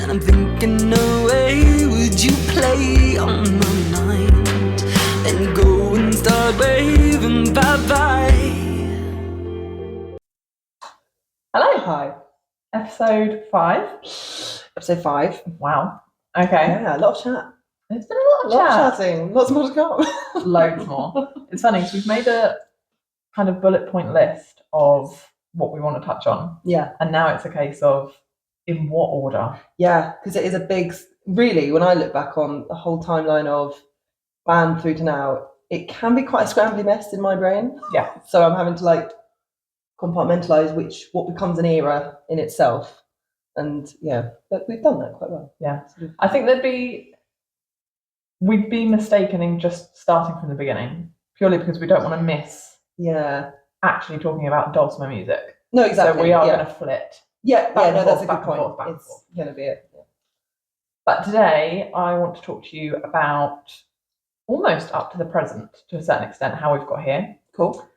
And I'm thinking, no way would you play on my mind and go and start waving bye-bye. Hello, Hi. episode 5. Episode 5. Wow. Okay. Yeah, a lot of chat. It's been a lot of chat. Chatting. Lots more to come. Loads more. It's funny because we've made a kind of bullet point list of what we want to touch on. Yeah. And now it's a case of in what order. Yeah, because it is a big, really, when I look back on the whole timeline of band through to now, it can be quite a scrambly mess in my brain. Yeah. So I'm having to compartmentalize what becomes an era in itself. And yeah, but we've done that quite well. Yeah. I think we'd be mistaken in just starting from the beginning, purely because we don't want to miss actually talking about Dulcima music. No, exactly. So we are going to flit. Yeah, that's a good point. It's going to be it. Yeah. But today I want to talk to you about almost up to the present, to a certain extent, how we've got here. Cool.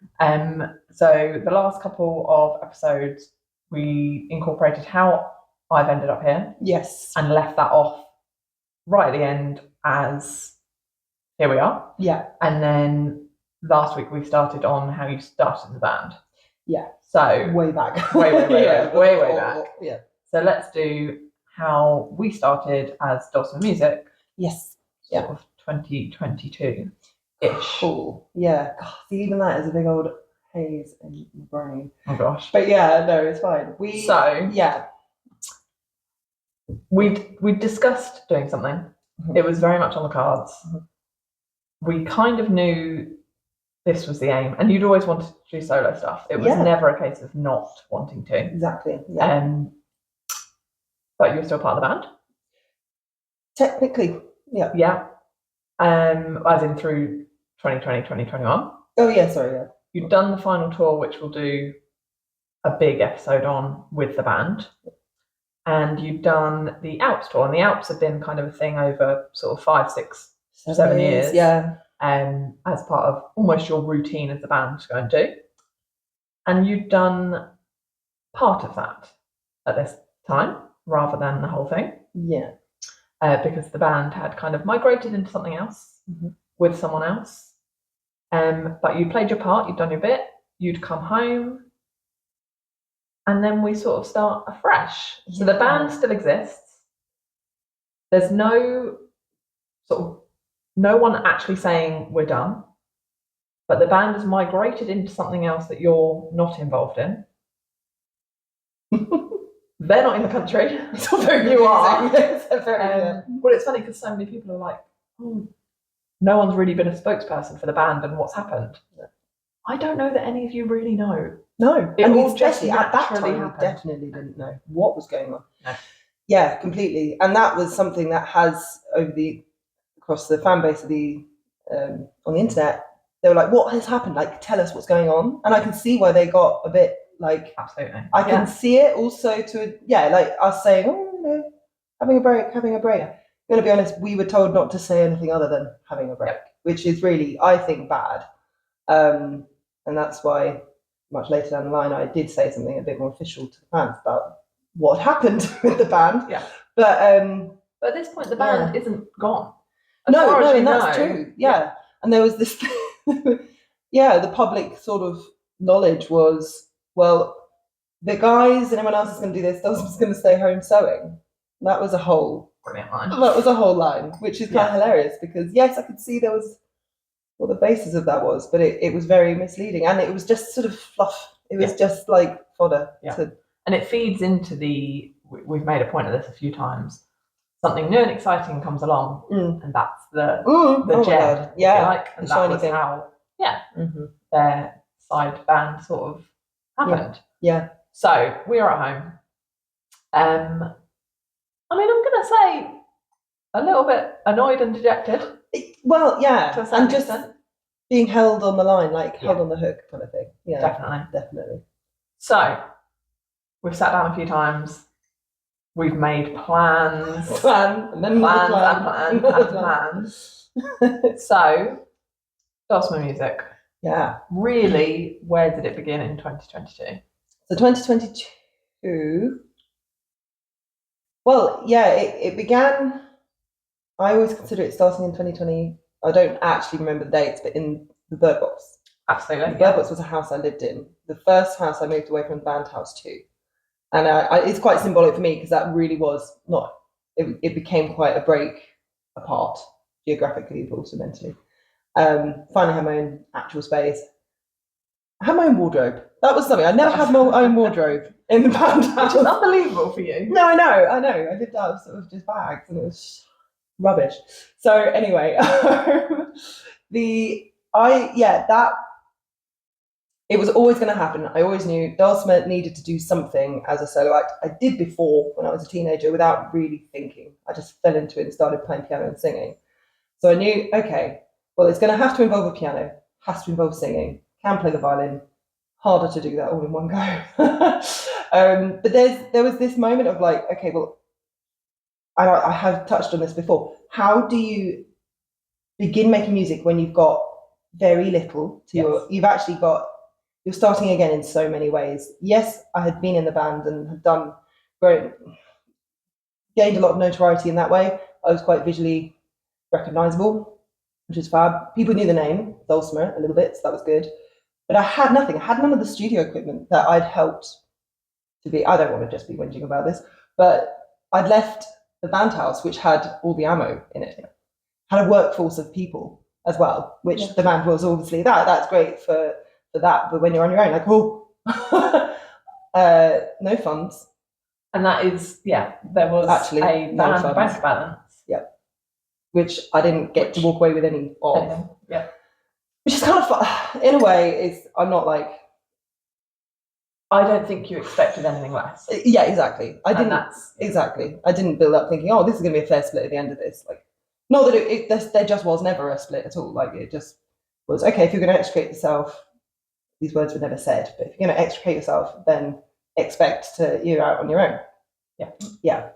So the last couple of episodes, we incorporated how I've ended up here. Yes. And left that off right at the end as here we are. Yeah. And then last week we started on how you started in the band. Yeah. So way back. way back. Yeah. So let's do how we started as Dulcima Music. Yes. Sort of 2022-ish. Cool. Yeah. God, see, even that is a big old haze in my brain. Oh gosh. But yeah, no, it's fine. We discussed doing something. Mm-hmm. It was very much on the cards. Mm-hmm. We kind of knew this was the aim, and you'd always wanted to do solo stuff. It was never a case of not wanting to. Exactly. Yeah. But you're still part of the band? Technically, yeah. Yeah. As in through 2020, 2021. Oh yeah, sorry, yeah. You've done the final tour, which we'll do a big episode on with the band. And you've done the Alps tour, and the Alps have been kind of a thing over sort of 5, 6, 7 years. Yeah. As part of almost your routine as the band to go and do. And you've done part of that at this time, rather than the whole thing. Yeah. Because the band had kind of migrated into something else with someone else. But you played your part, you'd done your bit, you'd come home, and then we sort of start afresh. Yeah. So the band still exists. There's no one actually saying we're done, but the band has migrated into something else that you're not involved in. They're not in the country, although you are. Well, it's funny because so many people are like, oh, no one's really been a spokesperson for the band and what's happened. Yeah. I don't know that any of you really know. No, it all especially just at that time, happened. We definitely didn't know what was going on. No. Yeah, completely. And that was something that has across the fan base of the on the internet. They were like, "What has happened? Like, tell us what's going on." And I can see why they got a bit like. Absolutely. I can see it also like us saying, "Oh, having a break." I'm gonna be honest, we were told not to say anything other than having a break, which is really, I think, bad. And that's why much later down the line I did say something a bit more official to the fans about what happened with the band. Yeah. But at this point the band isn't gone. That's true. Yeah. And there was this the public sort of knowledge was, well, the guys and everyone else is going to do this, Dulcima's going to stay home sewing. That was a whole brilliant line. That was a whole line, which is kind of hilarious because yes, I could see there was what the basis of that was, but it was very misleading, and it was just sort of fluff. It was just like fodder. Yeah. And it feeds into we've made a point of this a few times. Something new and exciting comes along, and that's the gem. Yeah, and that was how their side band sort of happened. Yeah. So we are at home. I mean, I'm gonna say a little bit annoyed and dejected. Well, yeah, and just extent. Being held on the line, held on the hook kind of thing. Yeah, definitely. So we've sat down a few times. We've made plans. Plans. So, Dulcima Music. Yeah. Really, where did it begin in 2022? So 2022, Well, yeah, it began. I always consider it starting in 2020. I don't actually remember the dates, but in the Bird Box. Absolutely. The Bird Box was a house I lived in. The first house I moved away from the band house to. And it's quite symbolic for me because that really was not, it became quite a break apart geographically, but also mentally. Finally had my own actual space. I had my own wardrobe. That was something. I never had my own wardrobe in the band house. Which is unbelievable for you. No, I know. I lived out of sort of just bags and it was rubbish. So anyway, that it was always going to happen. I always knew Dulcima needed to do something as a solo act. I did before when I was a teenager without really thinking. I just fell into it and started playing piano and singing. So I knew, okay, well, it's going to have to involve a piano, has to involve singing, can play the violin. Harder to do that all in one go. But there was this moment of like, okay, well, I have touched on this before. How do you begin making music when you've got very little to you've actually got, you're starting again in so many ways. Yes, I had been in the band and had gained a lot of notoriety in that way. I was quite visually recognizable, which is fab. People knew the name, Dulcimer, a little bit, so that was good. But I had nothing. I had none of the studio equipment that I'd helped to be. I don't want to just be whinging about this, but I'd left the band house, which had all the ammo in it, had a workforce of people as well, which the band was obviously that's great for that. But when you're on your own, like, no funds. And that is, there was actually a bank balance. Yeah. Which I didn't get to walk away with any of. Yeah. Which is kind of fun. In a way, I'm not like. I don't think you expected anything less. Yeah, exactly. I didn't build up thinking, oh, this is going to be a fair split at the end of this. Like, not that there just was never a split at all. Like, it just was, okay, if you're going to extricate yourself, these words were never said, but if you're going to extricate yourself, then expect you're out on your own. Yeah.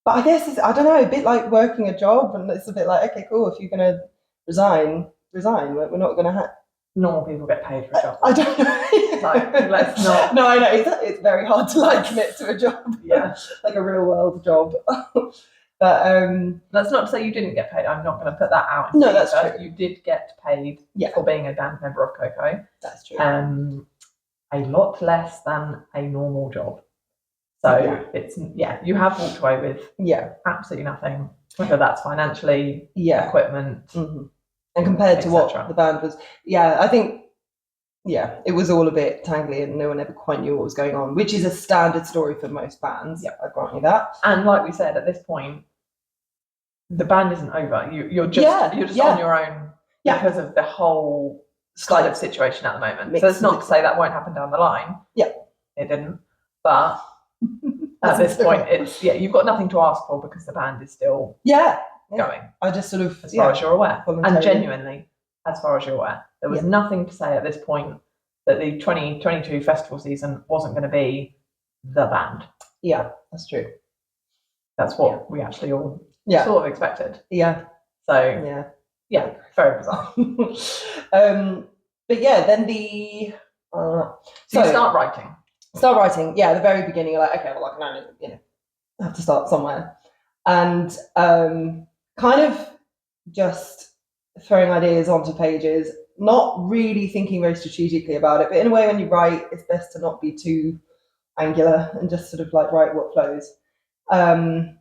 But I guess I don't know, a bit like working a job, and it's a bit like, okay, cool, if you're going to resign. We're not going to have. Normal people get paid for a job. I don't know. Like, let's not. No, I know it's very hard to commit to a job. Yeah, like a real world job. But that's not to say you didn't get paid. I'm not going to put that out. No, that's true. You did get paid for being a band member of Coco. That's true. A lot less than a normal job. So it's you have walked away with absolutely nothing, whether that's financially, equipment. Mm-hmm. And compared to what the band was, I think, it was all a bit tangly and no one ever quite knew what was going on, which is a standard story for most bands. Yeah, I grant you that. And like we said, at this point, the band isn't over. You're just on your own because of the whole kind of situation at the moment. So it's not to say that won't happen down the line. Yeah, it didn't. But at this point, it's you've got nothing to ask for because the band is still going. I just sort of, as far as you're aware, and genuinely, as far as you're aware, there was nothing to say at this point that the 2022 festival season wasn't going to be the band. Yeah, that's true. That's what we actually all sort of expected. Yeah. So very bizarre. But then the so you start writing. The very beginning, you're like, okay, well, I can only, have to start somewhere. And kind of just throwing ideas onto pages, not really thinking very strategically about it, but in a way when you write, it's best to not be too angular and just sort of like write what flows. And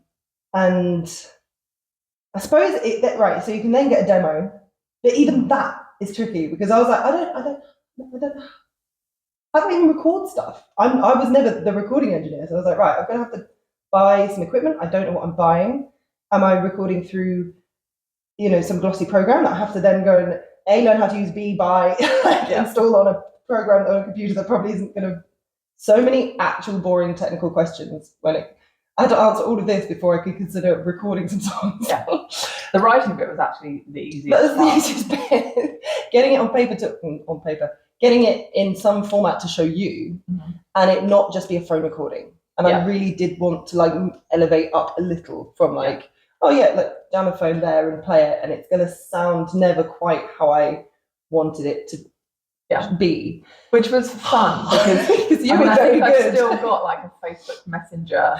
I suppose so you can then get a demo, but even that is tricky because I was like, I don't I don't even record stuff. I was never the recording engineer, so I was like, right, I'm gonna have to buy some equipment. I don't know what I'm buying. Am I recording through, some glossy program that I have to then go and learn how to use, B, buy, install on a program on a computer that probably isn't going to. So many actual boring technical questions I had to answer all of this before I could consider recording some songs. Yeah. The writing bit was actually the easiest. That was the easiest bit. Getting it on paper, getting it in some format to show you, and it not just be a phone recording. And I really did want to elevate up a little from jam a phone there and play it, and it's going to sound never quite how I wanted it to be. Which was fun because you were I very think good. I've still got like a Facebook Messenger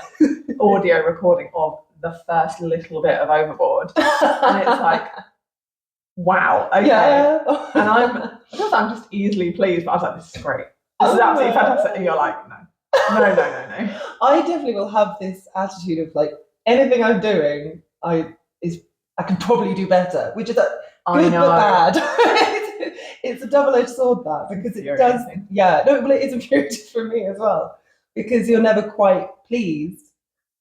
audio recording of the first little bit of Overboard, and it's like, wow, okay. Yeah. And I'm just easily pleased, but I was like, this is great. This is absolutely fantastic. And you're like, no. I definitely will have this attitude of like anything I'm doing, I can probably do better, which is good but bad. It's a double-edged sword that, because it does. Yeah, no, but it is infuriating for me as well, because you're never quite pleased,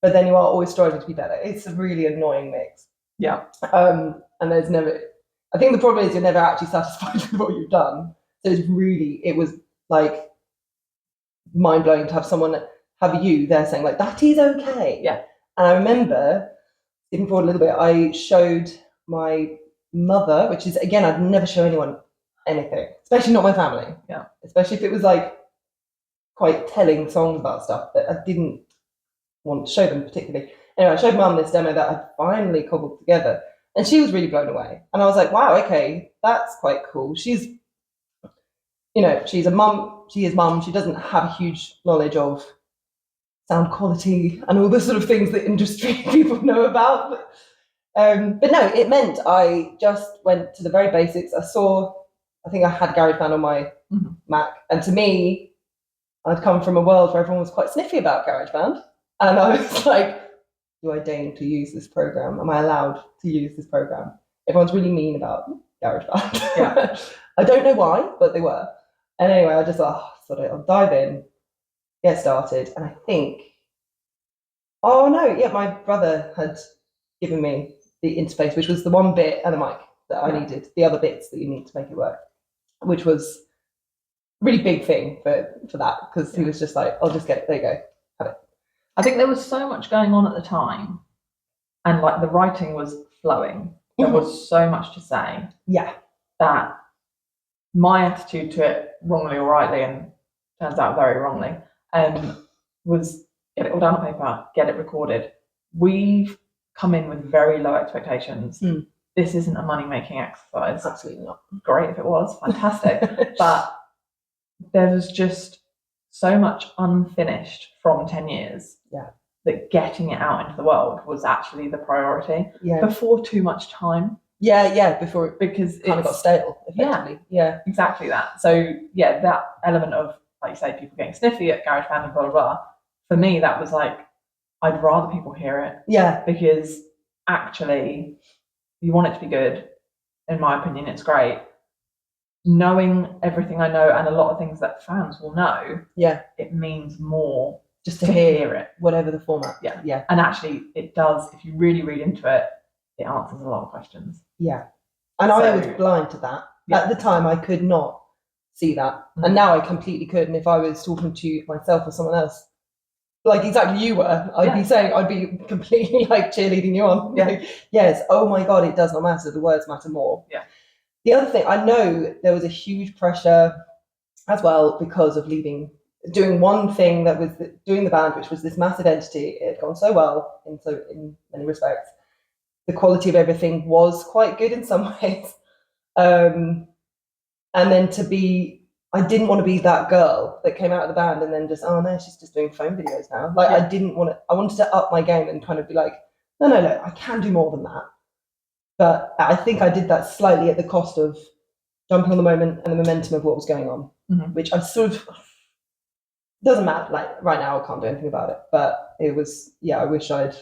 but then you are always striving to be better. It's a really annoying mix. Yeah. And there's never. I think the problem is you're never actually satisfied with what you've done. So it was like mind blowing to have you there saying like that is okay. Yeah. And I remember, skipping forward a little bit, I showed my mother, which is, again, I'd never show anyone anything, especially not my family. Yeah. Especially if it was like quite telling songs about stuff that I didn't want to show them particularly. Anyway, I showed Mum this demo that I'd finally cobbled together, and she was really blown away. And I was like, wow, okay, that's quite cool. She's a mum. She is mum. She doesn't have a huge knowledge of sound quality and all the sort of things that industry people know about. But no, it meant I just went to the very basics. I think I had GarageBand on my Mac, and to me, I'd come from a world where everyone was quite sniffy about GarageBand, and I was like, do I deign to use this program? Am I allowed to use this program? Everyone's really mean about GarageBand. Yeah. I don't know why, but they were. And anyway, I just thought, I'll dive in, get started, and I think, my brother had given me the interface, which was the one bit and a mic that I needed, the other bits that you need to make it work, which was a really big thing for that, because he was just like, I'll just get it, there you go, have it. I think there was so much going on at the time, and like the writing was flowing. There was so much to say. Yeah. That my attitude to it, wrongly or rightly, and turns out very wrongly, was get it all down on paper, get it recorded. We've come in with very low expectations. This isn't a money-making exercise. Absolutely not. Great if it was, fantastic. But there was just so much unfinished from 10 years. Yeah. That getting it out into the world was actually the priority. Yeah. Before too much time. Yeah, before it because kind of got stale, effectively. Yeah. Exactly that. So yeah, that element of, like you say, people getting sniffy at GarageBand and blah, blah, blah. For me, that was like, I'd rather people hear it. Yeah. Because actually, you want it to be good. In my opinion, it's great. Knowing everything I know and a lot of things that fans will know, it means more just to hear it. Whatever the format. Yeah. And actually, it does, if you really read into it, it answers a lot of questions. Yeah. And I was blind to that. At the time, I could not see that. And now I completely could. And if I was talking to myself or someone else, like exactly you were, I'd be completely like cheerleading you on. Yeah. Like, yes, oh my God, it does not matter. The words matter more. Yeah. The other thing, I know there was a huge pressure as well because of doing one thing that was doing the band, which was this massive entity. It had gone so well in many respects. The quality of everything was quite good in some ways. And then I didn't want to be that girl that came out of the band and then just, oh no, she's just doing phone videos now. Like I wanted to up my game and kind of be like, no, I can do more than that. But I think I did that slightly at the cost of jumping on the moment and the momentum of what was going on, which I sort of, doesn't matter. Like right now I can't do anything about it, but it was, I wish I'd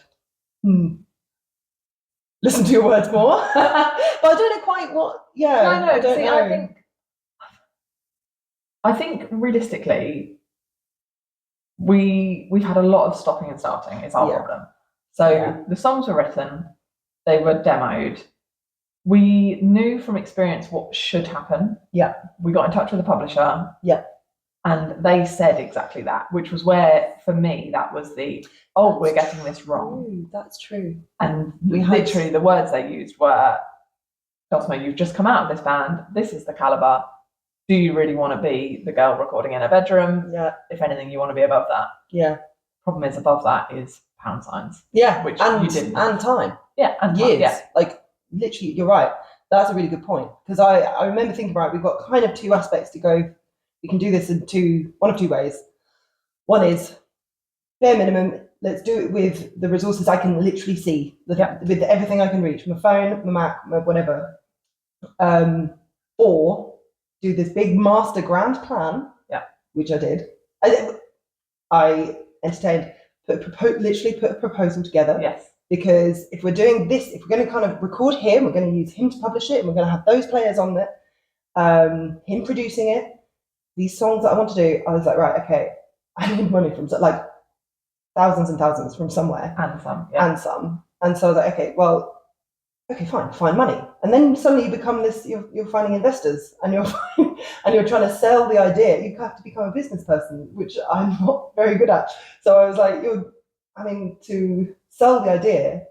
listen to your words more. But I don't know quite what. Yeah, no, I don't know. I think realistically, we've had a lot of stopping and starting. It's our problem. So the songs were written, they were demoed. We knew from experience what should happen. Yeah. We got in touch with the publisher. Yeah. And they said exactly that, which was where, for me, that was we're getting this wrong. That's true. And literally the words they used were, Dulcima, you've just come out of this band. This is the caliber. Do you really want to be the girl recording in a bedroom? Yeah. If anything, you want to be above that. Yeah. Problem is, above that is pound signs. Yeah. Which you didn't. And time. Yeah. And years. Time, yeah. Like, literally, you're right. That's a really good point, because I remember thinking, right, we've got kind of two aspects to go. We can do this in one of two ways. One is bare minimum. Let's do it with the resources I can literally see, with everything I can reach, my phone, my Mac, my whatever. Or do this big master grand plan, which I did. I entertained, literally put a proposal together. Yes. Because if we're doing this, if we're going to kind of record him, we're going to use him to publish it, and we're going to have those players on it, him producing it, these songs that I want to do, I was like, right, okay, I need money from like thousands and thousands from somewhere. And some. And so I was like, okay, well, okay, fine, find money. And then suddenly you become this, you're finding investors, and you're trying to sell the idea. You have to become a business person, which I'm not very good at. So I was like, to sell the idea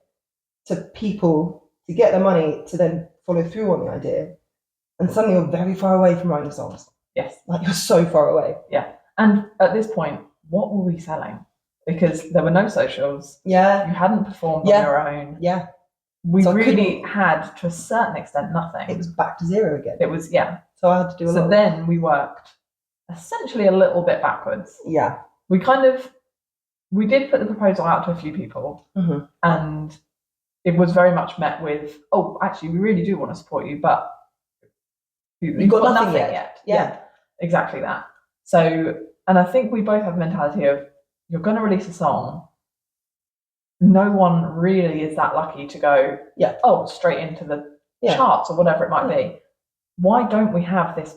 to people, to get the money to then follow through on the idea. And suddenly you're very far away from writing songs. Yes. Like, you're so far away. Yeah. And at this point, what were we selling? Because there were no socials. Yeah. You hadn't performed on your own. Yeah. We really had, to a certain extent, nothing. It was back to zero again. It was, So I had to do a lot. So then we worked essentially a little bit backwards. Yeah. We did put the proposal out to a few people, and it was very much met with, oh, actually, we really do want to support you, but you've got nothing yet. Yeah, exactly that. So, and I think we both have the mentality of, you're going to release a song, no one really is that lucky to go, straight into the charts or whatever it might be. Why don't we have this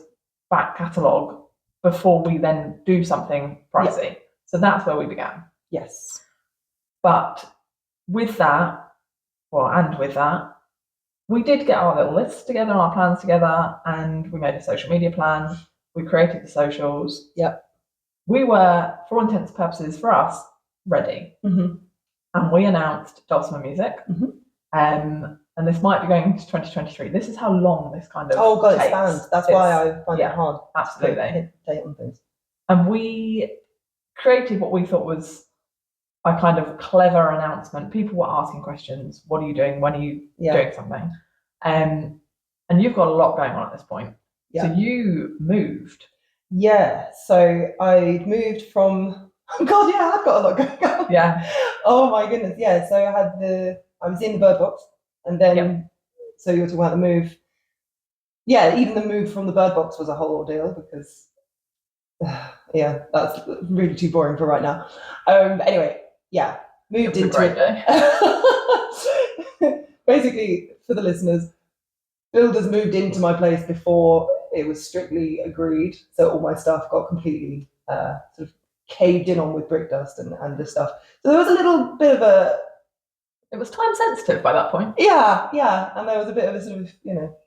back catalogue before we then do something pricey? Yeah. So that's where we began. Yes. But with that, we did get our little lists together and our plans together, and we made a social media plan. We created the socials. Yep. We were, for all intents and purposes, for us, ready. And we announced Dulcima Music. And this might be going into 2023. This is how long this kind of takes. It spans. That's why I find it hard. Absolutely. To hit date on things. And we created what we thought was a kind of clever announcement. People were asking questions. What are you doing? When are you doing something? And you've got a lot going on at this point. Yeah. So you moved. Yeah. So I moved from, I've got a lot going on. Yeah. Oh my goodness. Yeah. So I was in the bird box, and then, so you were talking about the move. Yeah. Even the move from the bird box was a whole ordeal, because that's really too boring for right now. Anyway, moved into a great day. Basically, for the listeners, builders moved into my place before it was strictly agreed, so all my stuff got completely sort of caved in on with brick dust and this stuff. So there was a little bit of it was time sensitive by that point. Yeah, and there was a bit of a sort of,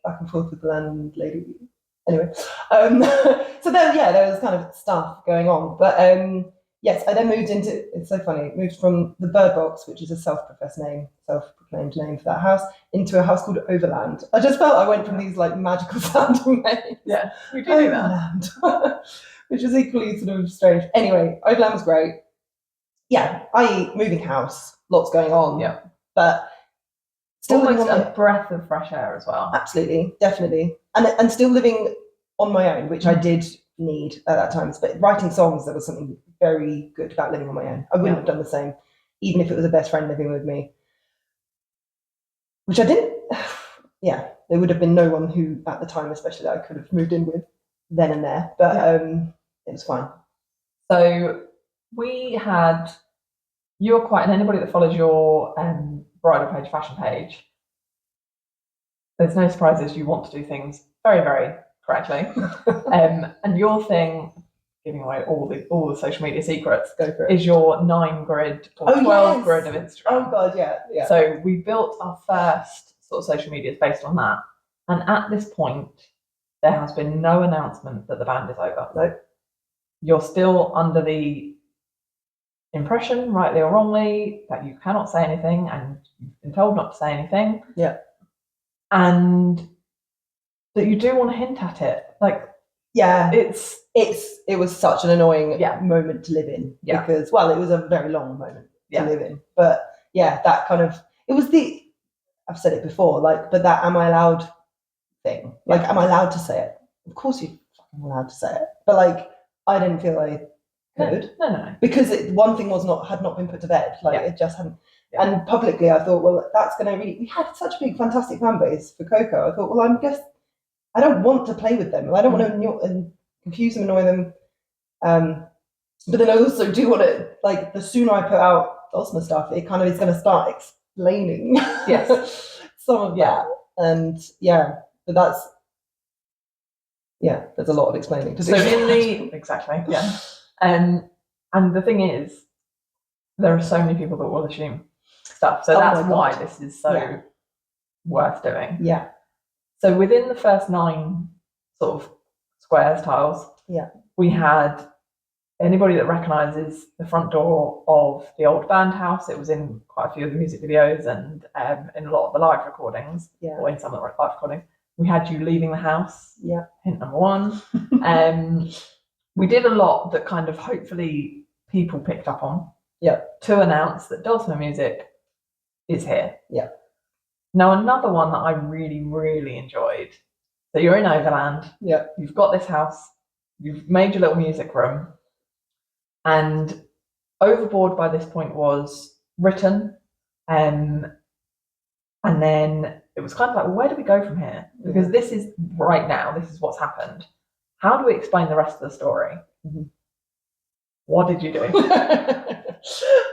back and forth with the landlady. Anyway, so there was kind of stuff going on, but yes, I then moved into, it's so funny, moved from the Bird Box, which is a self-proclaimed name for that house, into a house called Overland. I just felt I went from these like magical sounding names. Yeah, we do Overland, which was equally sort of strange. Anyway, Overland was great. Yeah, i.e. moving house, lots going on. Yeah, but still almost a breath of fresh air as well. Absolutely, definitely, and still living on my own, which I did need at that time. But writing songs, there was something very good about living on my own. I wouldn't have done the same, even if it was a best friend living with me, which I didn't. Yeah, there would have been no one who, at the time, especially, that I could have moved in with then and there. But it was fine. So we had. You're quite, and anybody that follows your bridal page, fashion page, there's no surprises. You want to do things very, very correctly. And your thing, giving away all the social media secrets, go for it, is your 9 grid or 12 grid of Instagram. Oh God, yeah. So we built our first sort of social medias based on that. And at this point, there has been no announcement that the band is over. Nope. You're still under the impression, rightly or wrongly, that you cannot say anything, and you've been told not to say anything. Yeah. And that you do want to hint at it. Like, yeah, it was such an annoying moment to live in, because, well, it was a very long moment to live in. But yeah, that kind of, it was I've said it before, like, but that am I allowed thing. Like, am I allowed to say it? Of course you're fucking allowed to say it. But like, I didn't feel I could. No. Because one thing had not been put to bed. Like, it just hadn't. Yeah. And publicly, I thought, well, that's going to really. We had such a big, fantastic fan base for Coco. I thought, well, I don't want to play with them. I don't want to confuse them, annoy them. But then I also do want to, like, the sooner I put out Dulcima stuff, it kind of is going to start explaining some of that. And but there's a lot of explaining to do. So exactly, yeah. And the thing is, there are so many people that will assume stuff. So that's why this is so worth doing. Yeah. So within the first 9 sort of squares, tiles, we had anybody that recognises the front door of the old band house. It was in quite a few of the music videos and in a lot of the live recordings, or in some of the live recordings. We had you leaving the house. Yeah. Hint number 1. We did a lot that kind of hopefully people picked up on. Yeah. To announce that Dulcima Music is here. Yeah. Now, another one that I really, really enjoyed. So you're in Overland. Yeah. You've got this house. You've made your little music room. And Overboard by this point was written. And then it was kind of like, well, where do we go from here? Because this is right now, this is what's happened. How do we explain the rest of the story? Mm-hmm. What did you do?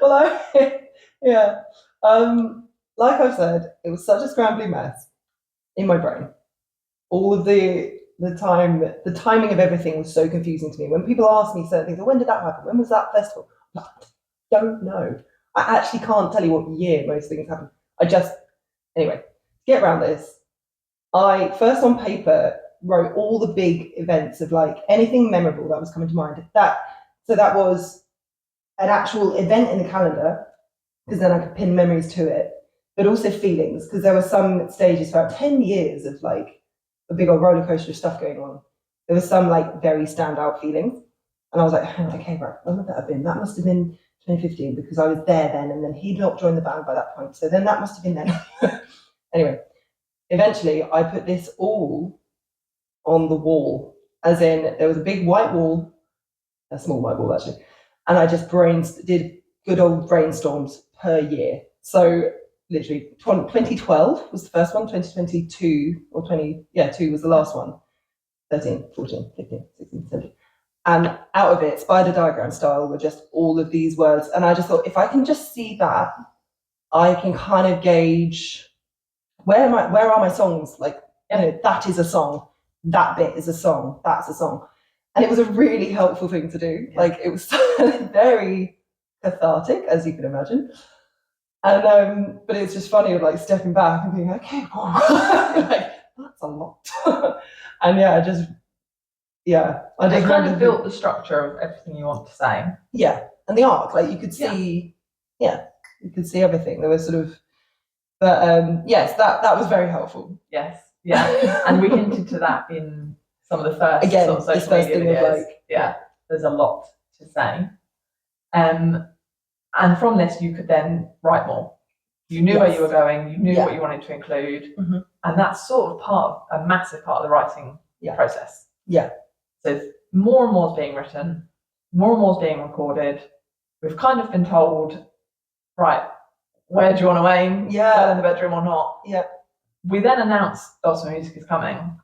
Well, like I said, it was such a scrambly mess in my brain. All of the timing of everything was so confusing to me. When people ask me certain things, when did that happen? When was that festival? I don't know. I actually can't tell you what year most things happened. Anyway, to get around this, I first on paper wrote all the big events of like anything memorable that was coming to mind. So that was an actual event in the calendar, because then I could pin memories to it, but also feelings, because there were some stages for about 10 years of like a big old roller coaster of stuff going on. There was some like very standout feelings. And I was like, okay, right, when would that have been? That must have been 2015, because I was there then, and then he'd not joined the band by that point. So then that must have been then. Anyway, eventually I put this all on the wall, as in there was a big white wall, a small white wall actually, and I just did good old brainstorms per year. So literally 2012 was the first one, 2022 or 2 was the last one, 13, 14, 15, 16, 17. And out of it, spider diagram style, were just all of these words. And I just thought, if I can just see that, I can kind of gauge where are my songs? Like, that is a song, that bit is a song, that's a song. And it was a really helpful thing to do. Yeah. Like, it was very cathartic, as you can imagine. And but it's just funny, like stepping back and being like, okay, like, that's a lot. And I just kind of built the structure of everything you want to say. Yeah, and the arc, like you could see, you could see everything. There was sort of, but yes, that was very helpful. Yes, yeah, and we hinted to that in some of the first sort of social media videos. There's a lot to say. And from this, you could then write more. You knew where you were going. You knew what you wanted to include, and that's sort of a massive part of the writing process. Yeah. So more and more is being written, more and more is being recorded. We've kind of been told, right, where do you want to aim? Yeah. In the bedroom or not? Yeah. We then announce Dulcima Music is coming,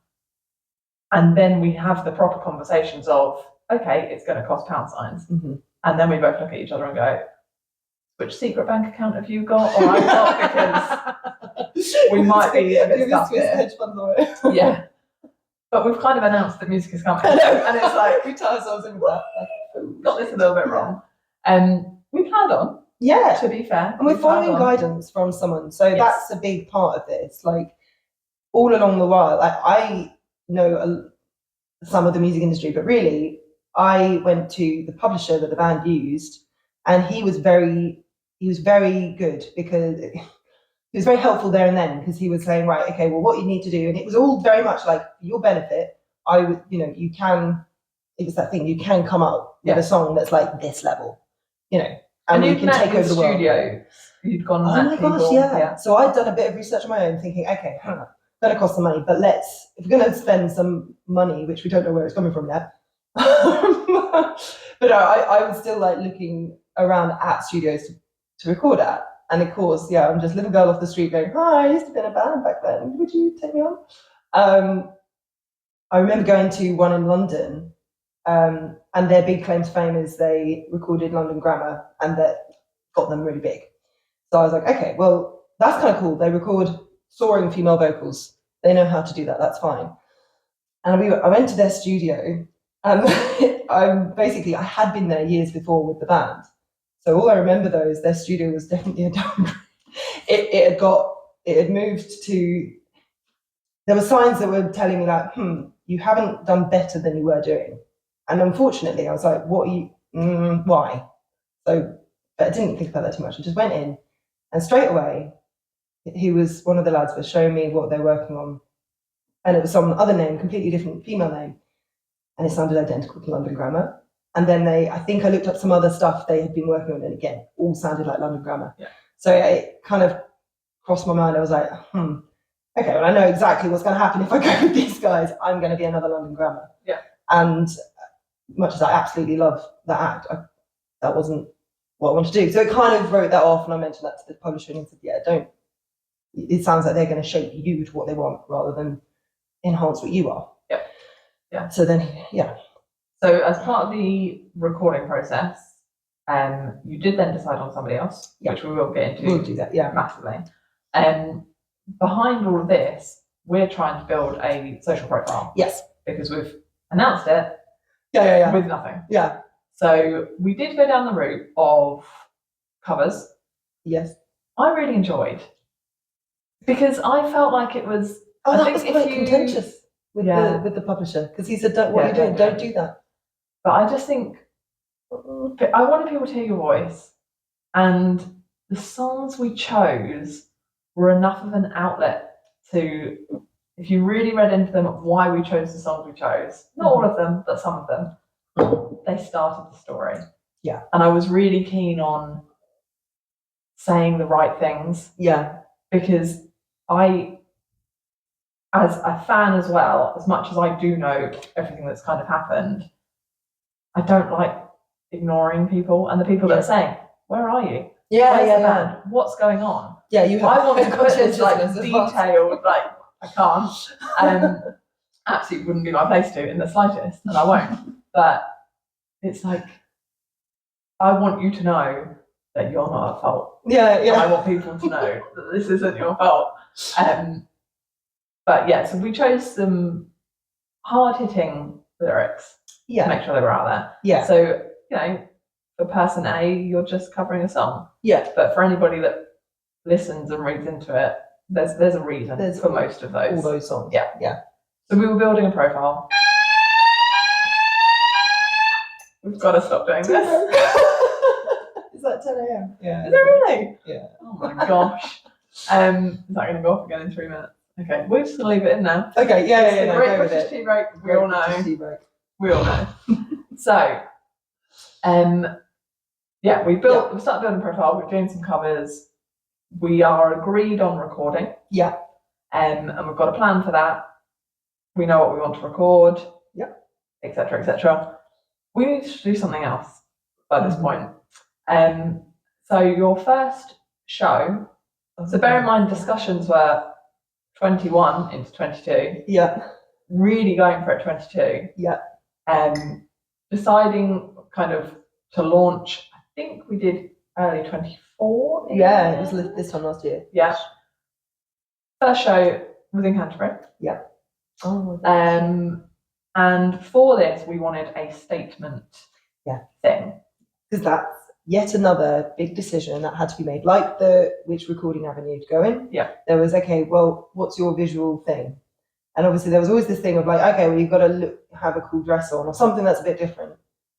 and then we have the proper conversations of, okay, it's going to cost pound signs, and then we both look at each other and go, which secret bank account have you got or I've got? Because we might be a bit stuck here. Yeah. But we've kind of announced that music is coming. And it's like, we tie ourselves in with that. Got this a little bit wrong. We planned on. Yeah. To be fair. And we're following guidance from someone. So that's a big part of this. Like, all along the while, like, I know some of the music industry, but really, I went to the publisher that the band used, and he was very good, because he was very helpful there and then, because he was saying, right, okay, well, what you need to do, and it was all very much like, for your benefit, I would, you can, it was that thing, you can come up with a song that's like this level, and you can take over the world. You'd gone. Oh my gosh, yeah. So I'd done a bit of research on my own, thinking, okay, going to cost some money, but if we're going to spend some money, which we don't know where it's coming from yet, but I was still like looking around at studios to record at. And of course, yeah, I'm just a little girl off the street going, hi, I used to be in a band back then. Would you take me on? I remember going to one in London, and their big claim to fame is they recorded London Grammar, and that got them really big. So I was like, okay, well, that's kind of cool. They record soaring female vocals. They know how to do that. That's fine. And I went to their studio, and I had been there years before with the band. So all I remember though is their studio was definitely a downgrade. It had moved to. There were signs that were telling me like, you haven't done better than you were doing. And unfortunately, I was like, why? So, but I didn't think about that too much. I just went in, and straight away, one of the lads was showing me what they're working on. And it was some other name, completely different female name. And it sounded identical to London Grammar. And then I think I looked up some other stuff they had been working on, and again, all sounded like London Grammar. Yeah. So it kind of crossed my mind. I was like, okay, well, I know exactly what's going to happen if I go with these guys. I'm going to be another London Grammar. Yeah. And much as I absolutely love that act, that wasn't what I wanted to do. So it kind of wrote that off, and I mentioned that to the publisher, and he said, yeah, it sounds like they're going to shape you to what they want rather than enhance what you are. Yeah. Yeah. So then, yeah. So as part of the recording process, you did then decide on somebody else, which we will get into. We'll do that, yeah. Massively. Behind all of this, we're trying to build a social profile. Yes. Because we've announced it Yeah. with nothing. Yeah. So we did go down the route of covers. Yes. I really enjoyed, because I felt like it was. That was quite contentious with the publisher, because he said, "What are you doing? Don't do that." But I just think I wanted people to hear your voice, and the songs we chose were enough of an outlet to, if you really read into them, why we chose the songs we chose. Not all of them, but some of them. They started the story. Yeah. And I was really keen on saying the right things. Yeah. Because I, as a fan as well, as much as I do know everything that's kind of happened, I don't like ignoring people, and the people that are saying, where are you? Where's the band? What's going on? Yeah, you have. I want to put this like detailed, like I can't. Absolutely wouldn't be my place to in the slightest, and I won't. But it's like, I want you to know that you're not at fault. Yeah. And I want people to know that this isn't your fault. But yeah, so we chose some hard-hitting lyrics to make sure they were out there. Yeah. So, for person A, you're just covering a song. Yeah. But for anybody that listens and reads into it, there's a reason for most of those. All those songs. Yeah. Yeah. So we were building a profile. We've got to stop doing this. Is that 10 a.m? Yeah. Is it really? Yeah. Oh my gosh. Is that going to go off again in 3 minutes? Okay, we're just going to leave it in now. Okay, yeah. The Great British Tea Break, we all know. We all know. So, we started building a profile, we're doing some covers. We are agreed on recording. Yeah. And we've got a plan for that. We know what we want to record. Yeah. Etc. etc. We need to do something else by this point. So your first show, so bear in mind discussions were 21 into 22. Yeah. Really going for it 22. Yeah. Deciding kind of to launch, I think we did early 24. Yeah, it was this time last year. Yeah. First show was in Canterbury. Yeah. Oh. And for this, we wanted a statement thing. Because that's yet another big decision that had to be made, like which recording avenue to go in. Yeah. There was, okay, well, what's your visual thing? And obviously there was always this thing of like, okay, well, you've got to have a cool dress on or something that's a bit different.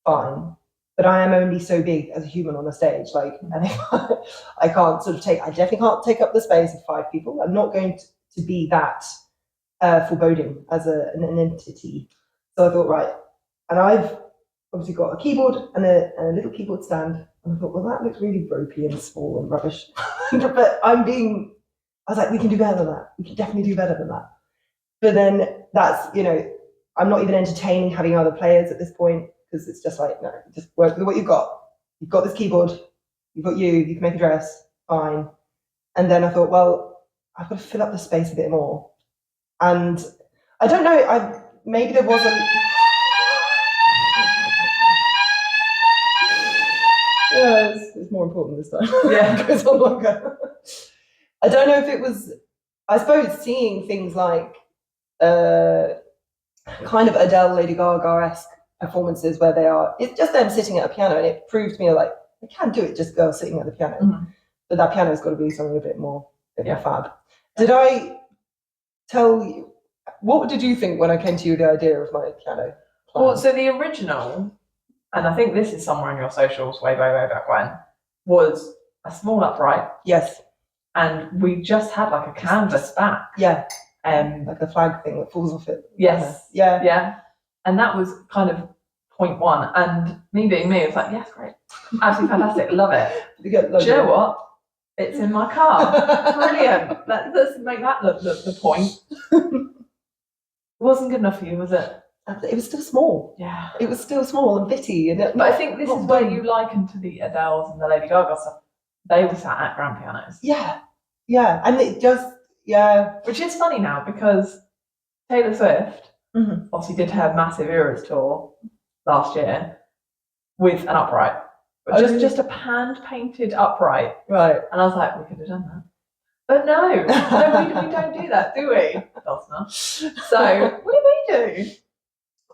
Fine. But I am only so big as a human on a stage. Like, and if I can't I definitely can't take up the space of 5 people. I'm not going to be that foreboding as an entity. So I thought, right. And I've obviously got a keyboard and a little keyboard stand. And I thought, well, that looks really ropey and small and rubbish. But I I was like, we can do better than that. We can definitely do better than that. But then that's, I'm not even entertaining having other players at this point because it's just like, no, just work with what you've got. You've got this keyboard. You've got you can make a dress. Fine. And then I thought, well, I've got to fill up the space a bit more. And I don't know, maybe there wasn't. Yeah, it's more important this time. Yeah. It goes on longer. I don't know if it was, I suppose, seeing things like kind of Adele, Lady Gaga-esque performances where it's just them sitting at a piano, and it proved to me like, I can't do it just girls sitting at the piano. Mm-hmm. But that piano's got to be something a bit more fab. Did I tell you, what did you think when I came to you with the idea of my piano plan? Well, so the original, and I think this is somewhere in your socials way back when, was a small upright. Yes. And we just had like a canvas back. Yeah. Like a flag thing that falls off it. Yes. Yeah. Yeah. And that was kind of point one. And me being me, it was like, yes, great. Absolutely fantastic. Love it. Do you know what? It's in my car. Brilliant. Let's make that look the point. It wasn't good enough for you, was it? It was still small. Yeah. It was still small and bitty. But I think this is where you liken to the Adeles and the Lady Gaga stuff. They were sat at grand pianos. Yeah. Yeah. And it just, yeah. Which is funny now because Taylor Swift obviously did her massive Eras tour last year with an upright. But just a hand-painted upright. Right. And I was like, we could have done that. But no, we don't do that, do we? Dulcima. So what do we do?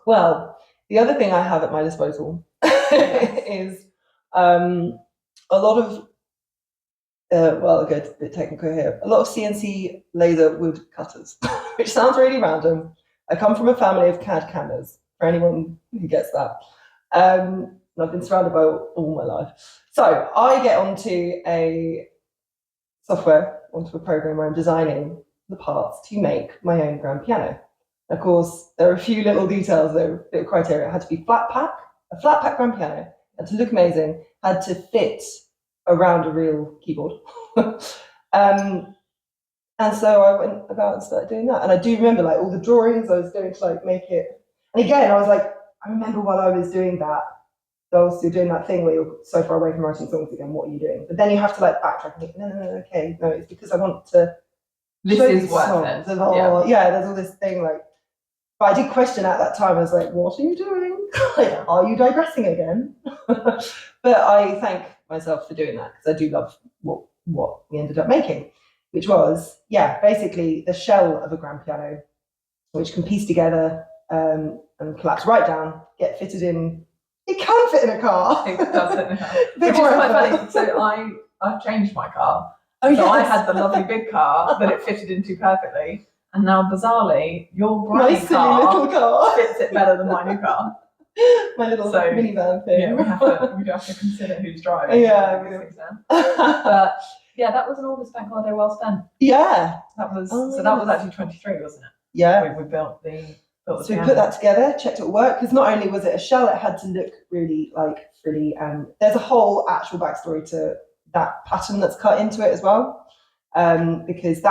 Well, the other thing I have at my disposal is a lot of, a bit technical here, a lot of CNC laser wood cutters, which sounds really random. I come from a family of CAD cameras, for anyone who gets that. And I've been surrounded by all my life. So I get onto a program where I'm designing the parts to make my own grand piano. Of course, there are a few little details, the criteria. It had to be a flat pack grand piano, had to look amazing, had to fit around a real keyboard. And so I went about and started doing that. And I do remember like all the drawings I was doing to like make it. And again, I was like, I remember while I was doing that, I was still doing that thing where you're so far away from writing songs again, what are you doing? But then you have to like backtrack and think, no, okay, no, it's because I want to. This is worth it. Yeah, there's all this thing like, but I did question at that time, I was like, what are you doing? Like, are you digressing again? But I thank myself for doing that because I do love what we ended up making, which was, basically the shell of a grand piano, which can piece together and collapse right down, get fitted in. It can fit in a car. It does fit in a car. Which is quite funny. So I've changed my car. Oh, so yes. I had the lovely big car that it fitted into perfectly. And now, bizarrely, your granny little car fits it better than my new car. My little minivan thing. Yeah, we do have to consider who's driving. Yeah, we do. But yeah, that was an August bank holiday well spent. Yeah. That was that was actually 23, wasn't it? Yeah. We built the So we put that together, checked it would work, because not only was it a shell, it had to look really like frilly, and there's a whole actual backstory to that pattern that's cut into it as well. Because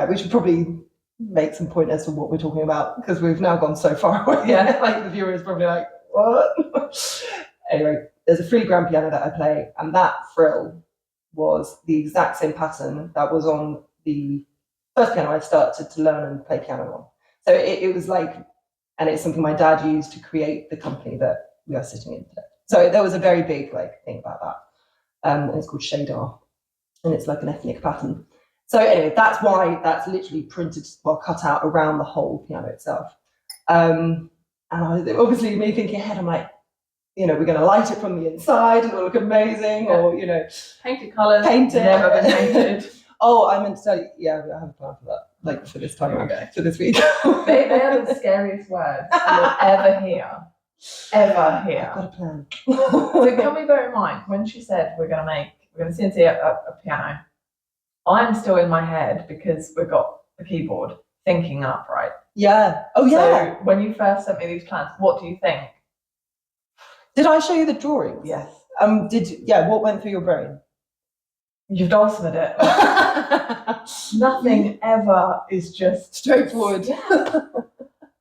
we should probably make some point as to what we're talking about, because we've now gone so far away. Yeah. Like the viewer is probably like, what? Anyway, there's a frilly grand piano that I play, and that frill was the exact same pattern that was on the first piano I started to learn and play piano on. So it was like, and it's something my dad used to create the company that we are sitting in today. So there was a very big thing about that. And it's called Shadar, and it's like an ethnic pattern. So anyway, that's why that's literally cut out around the whole piano itself. And obviously me thinking ahead, I'm like, we're going to light it from the inside, it'll look amazing, or, painted colours, paint it. Never been painted. Oh, I meant to tell you, I have a plan for that, for this time, for this week. They are the scariest words you'll ever hear. Ever hear. I've got a plan. So can we bear in mind, when she said we're going to CNC a piano, I'm still in my head because we've got a keyboard thinking upright. Yeah. Oh, yeah. So when you first sent me these plans, what do you think? Did I show you the drawings? Yes. What went through your brain? You've dulcimed it. Nothing ever is just Straightforward.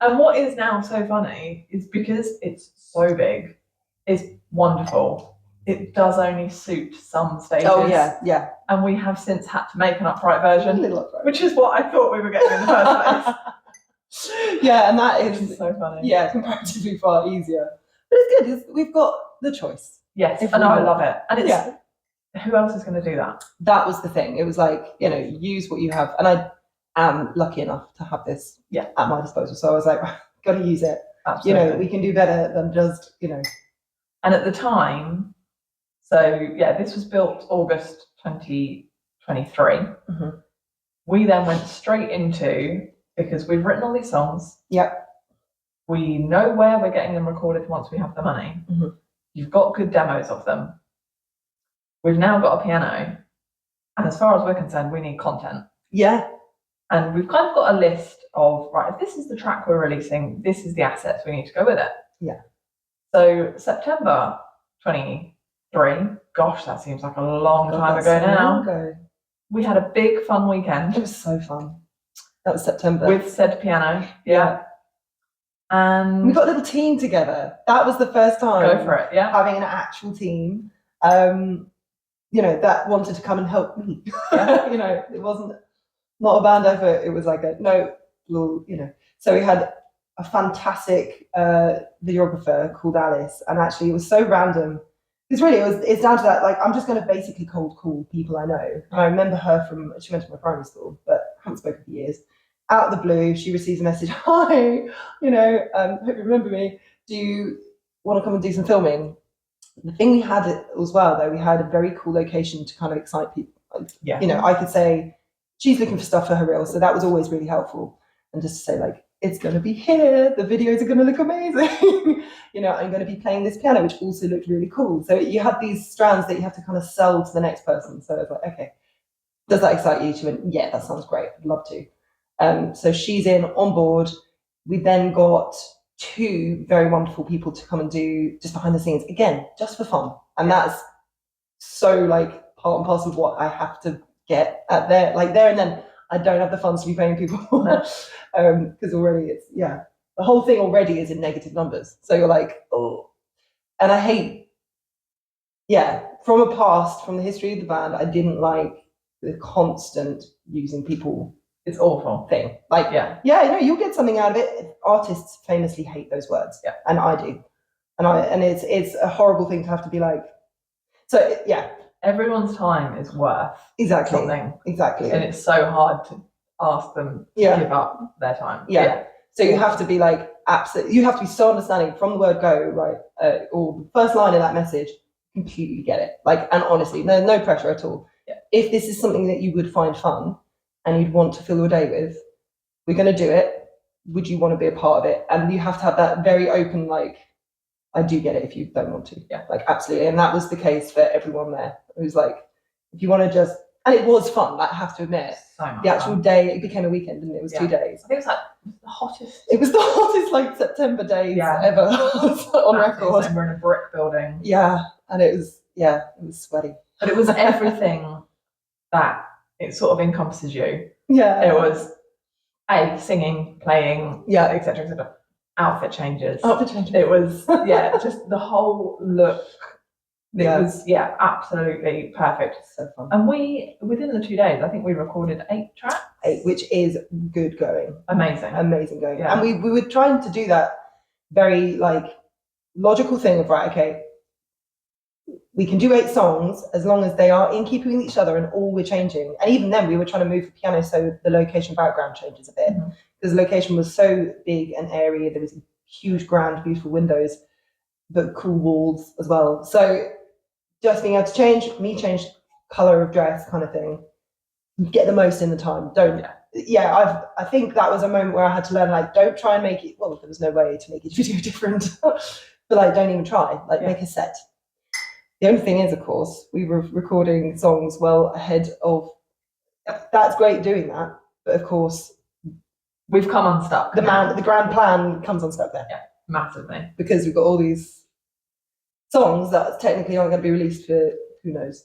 And what is now so funny is because it's so big, it's wonderful. It does only suit some stages. Oh yeah. And we have since had to make an upright version, Little upright. which is what I thought we were getting in the first place. Yeah, and that Which is is so funny. yeah, comparatively far easier. But it's good. We've got the choice. Yes, If and we I want. love it. And it's Yeah. who else is going to do that? That was the thing. It was like, use what you have. And I am lucky enough to have this at my disposal. So I was like, got to use it. Absolutely. We can do better than just, And at the time, so yeah, this was built August 2023. Mm-hmm. We then went straight into, because we've written all these songs. Yep. We know where we're getting them recorded once we have the money. Mm-hmm. You've got good demos of them. We've now got a piano. And as far as we're concerned, we need content. Yeah. And we've kind of got a list of, right, if this is the track we're releasing, this is the assets we need to go with it. Yeah. So September 23, gosh, that seems like a long time ago now. We had a big fun weekend. It was so fun. That was September. With said piano. Yeah. And we got a little team together. That was the first time. Go for it, yeah. Having an actual team, that wanted to come and help me. Yeah. It wasn't not a band effort. It was like So we had a fantastic videographer called Alice, and actually it was so random. It's down to that. Like, I'm just going to basically cold call people I know. And I remember her she went to my primary school, but haven't spoken for years. Out of the blue, she receives a message. Hi, hope you remember me. Do you want to come and do some filming? The thing we had as well, though, we had a very cool location to kind of excite people. Yeah. I could say she's looking for stuff for her reel, so that was always really helpful. And just to say, like, it's going to be here. The videos are going to look amazing. I'm going to be playing this piano, which also looked really cool. So you had these strands that you have to kind of sell to the next person. So I was like, okay, does that excite you? She went, yeah, that sounds great. I'd love to. So she's on board. We then got 2 very wonderful people to come and do just behind the scenes, again, just for fun. And that's so like part and parcel of what I have to get at there and then. I don't have the funds to be paying people because already the whole thing already is in negative numbers. So you're like, oh, and I hate, from the history of the band, I didn't like the constant using people. It's awful thing. Like, you'll get something out of it. Artists famously hate those words, and I do, and it's a horrible thing to have to be like. So everyone's time is worth something. Exactly. And it's so hard to ask them to give up their time. Yeah. So you have to be like, absolutely, you have to be so understanding from the word go, right? Or the first line of that message, completely get it. Like, and honestly, no pressure at all. Yeah. If this is something that you would find fun and you'd want to fill your day with, we're going to do it. Would you want to be a part of it? And you have to have that very open, like, I do get it if you don't want to. Yeah. Like, absolutely. And that was the case for everyone there. It was like, if you want to just, and it was fun, I have to admit. So much the actual fun. Day, it became a weekend, and it was 2 days. I think it was like the hottest. It was the hottest like September days ever on record. We're in a brick building. Yeah. And it was sweaty. But it was everything that it sort of encompasses you. Yeah. It was singing, playing, etc., etc. Outfit changes. It was just the whole look. It was absolutely perfect. So fun. And we within the 2 days, I think we recorded 8 tracks. 8, which is good going. Amazing going. Yeah. And we were trying to do that very like logical thing of we can do 8 songs as long as they are in keeping with each other and all we're changing. And even then we were trying to move the piano so the location background changes a bit. Mm-hmm. Because the location was so big and airy. There was huge, grand, beautiful windows, but cool walls as well. So just being able to change colour of dress kind of thing, get the most in the time. I think that was a moment where I had to learn, like, don't try and make it, well, there was no way to make each video different, but like, don't even try, like make a set. The only thing is, of course, we were recording songs well ahead of, that's great doing that, but of course, we've come unstuck. The grand plan comes unstuck there. Yeah, massively. Because we've got all these songs that technically aren't going to be released for who knows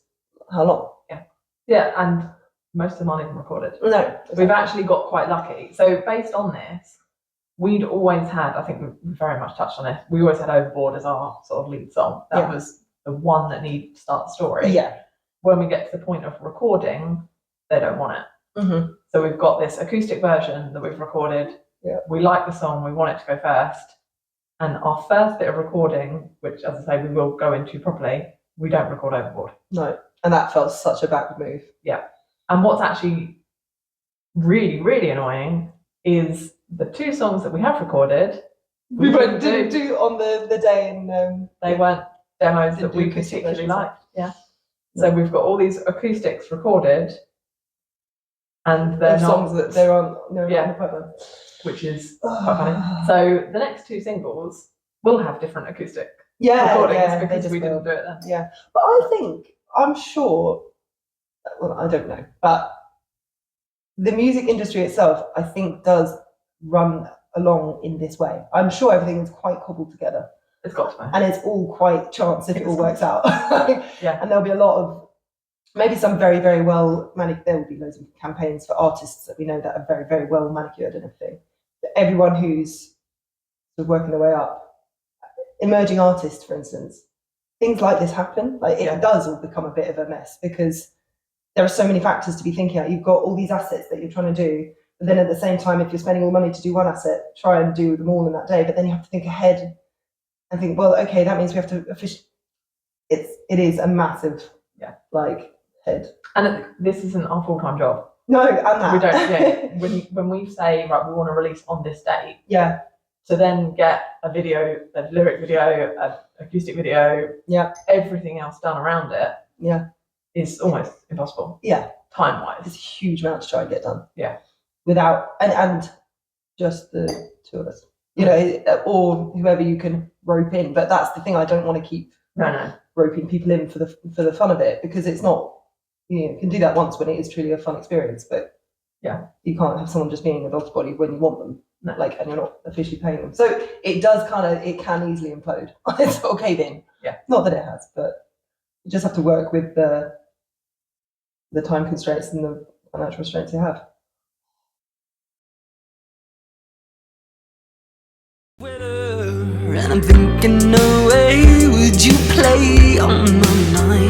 how long. Yeah. Yeah, and most of them aren't even recorded. No, exactly. We've actually got quite lucky. So based on this, we'd always had, I think we very much touched on it, we always had Overboard as our sort of lead song. That was the one that needed to start the story. Yeah. When we get to the point of recording, they don't want it. Mm-hmm. So we've got this acoustic version that we've recorded. Yeah. We like the song, we want it to go first. And our first bit of recording, which, as I say, we will go into properly, we don't record Overboard. No. And that felt such a backward move. Yeah. And what's actually really, really annoying is the 2 songs that we have recorded. We didn't do on the day, and they weren't demos that we acoustic particularly versions. liked. Yeah. So we've got all these acoustics recorded, and they're not songs that they're on. Which is quite funny. So the next 2 singles will have different acoustic recordings because we didn't do it then. Yeah, but I'm sure. Well, I don't know, but the music industry itself, I think, does run along in this way. I'm sure everything is quite cobbled together. It's got to be. And it's all quite chance if it all works out. Yeah. And there'll be a lot of, maybe some very, very well manicured, there will be loads of campaigns for artists that we know that are very, very well manicured and everything. But everyone who's sort of working their way up, emerging artists, for instance, things like this happen. Like it does all become a bit of a mess because there are so many factors to be thinking about. You've got all these assets that you're trying to do, but then at the same time, if you're spending all the money to do one asset, try and do them all in that day. But then you have to think ahead and think, well, okay, that means we have to it is a massive head. And this isn't our full-time job. No, and that. We don't. When we say, right, we want to release on this date. Yeah. To then get a video, a lyric video, an acoustic video. Yeah. Everything else done around it. Yeah. Is almost impossible. Yeah. Time-wise. It's a huge amount to try and get done. Yeah. Without and just the 2 of us. You know, or whoever you can rope in. But that's the thing, I don't want to keep roping people in for the fun of it, because it's not, you can do that once when it is truly a fun experience, but you can't have someone just being a dog's body when you want them, and you're not officially paying them. So it does it can easily implode. It's okay then. Yeah. Not that it has, but you just have to work with the time constraints and the financial restraints you have. And I'm thinking, no way would you play on my mind.